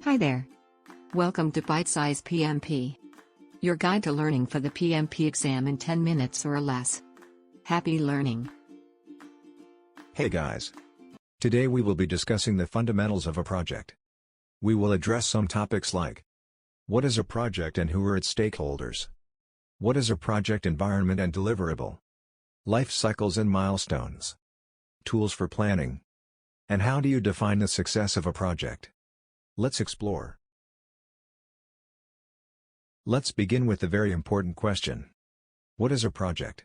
Hi there. Welcome to Bite-Size PMP. Your guide to learning for the PMP exam in 10 minutes or less. Happy learning. Hey guys. Today we will be discussing the fundamentals of a project. We will address some topics like: what is a project and who are its stakeholders? What is a project environment and deliverable? Life cycles and milestones. Tools for planning. And how do you define the success of a project? Let's explore. Let's begin with the very important question. What is a project?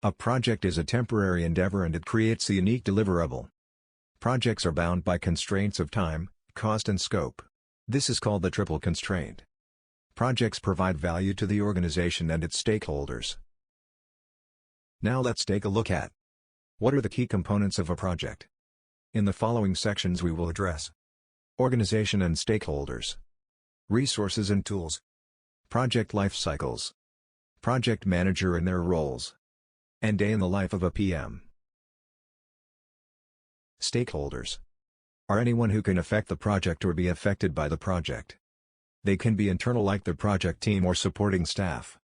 A project is a temporary endeavor and it creates a unique deliverable. Projects are bound by constraints of time, cost and scope. This is called the triple constraint. Projects provide value to the organization and its stakeholders. Now let's take a look at: what are the key components of a project? In the following sections we will address: organization and stakeholders, resources and tools, project life cycles, project manager and their roles, and day in the life of a PM. Stakeholders are anyone who can affect the project or be affected by the project. They can be internal like the project team or supporting staff,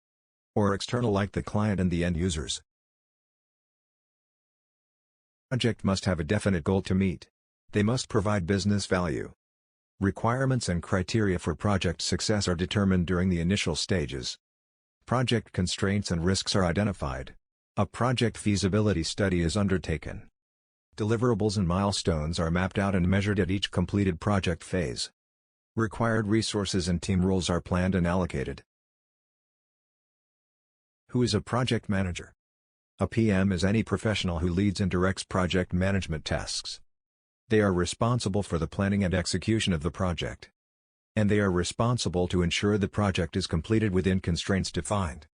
or external like the client and the end users. Project must have a definite goal to meet. They must provide business value. Requirements and criteria for project success are determined during the initial stages. Project constraints and risks are identified. A project feasibility study is undertaken. Deliverables and milestones are mapped out and measured at each completed project phase. Required resources and team roles are planned and allocated. Who is a project manager? A PM is any professional who leads and directs project management tasks. They are responsible for the planning and execution of the project. And they are responsible to ensure the project is completed within constraints defined.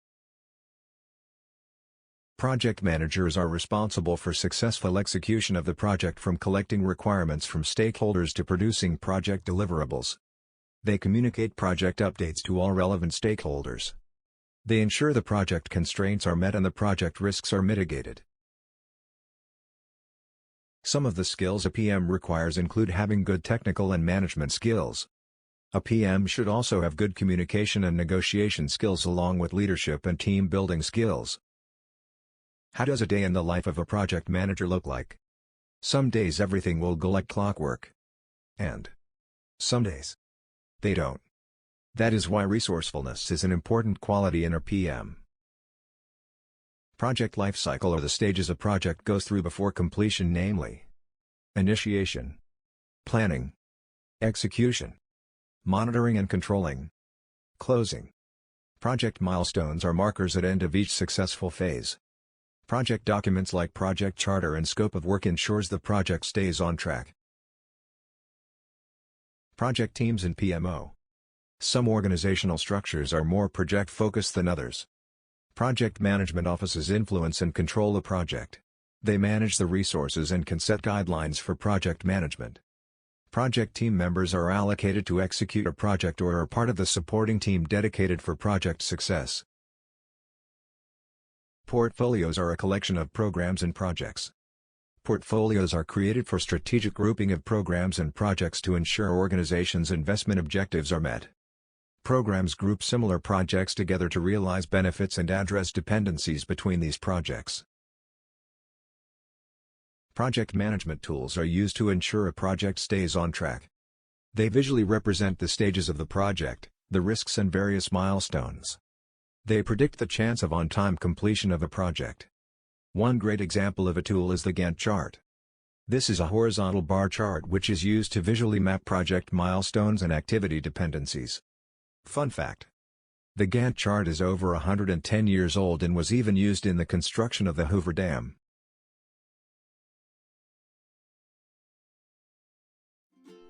Project managers are responsible for successful execution of the project, from collecting requirements from stakeholders to producing project deliverables. They communicate project updates to all relevant stakeholders. They ensure the project constraints are met and the project risks are mitigated. Some of the skills a PM requires include having good technical and management skills. A PM should also have good communication and negotiation skills along with leadership and team building skills. How does a day in the life of a project manager look like? Some days everything will go like clockwork. And some days they don't. That is why resourcefulness is an important quality in a PM. Project life cycle are the stages a project goes through before completion, namely: initiation, planning, execution, monitoring and controlling, closing. Project milestones are markers at end of each successful phase. Project documents like project charter and scope of work ensures the project stays on track. Project teams and PMO. Some organizational structures are more project-focused than others. Project management offices influence and control the project. They manage the resources and can set guidelines for project management. Project team members are allocated to execute a project or are part of the supporting team dedicated for project success. Portfolios are a collection of programs and projects. Portfolios are created for strategic grouping of programs and projects to ensure organizations' investment objectives are met. Programs group similar projects together to realize benefits and address dependencies between these projects. Project management tools are used to ensure a project stays on track. They visually represent the stages of the project, the risks and various milestones. They predict the chance of on-time completion of a project. One great example of a tool is the Gantt chart. This is a horizontal bar chart which is used to visually map project milestones and activity dependencies. Fun fact: the Gantt chart is over 110 years old and was even used in the construction of the Hoover Dam.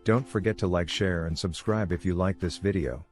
Don't forget to like, share and subscribe if you like this video.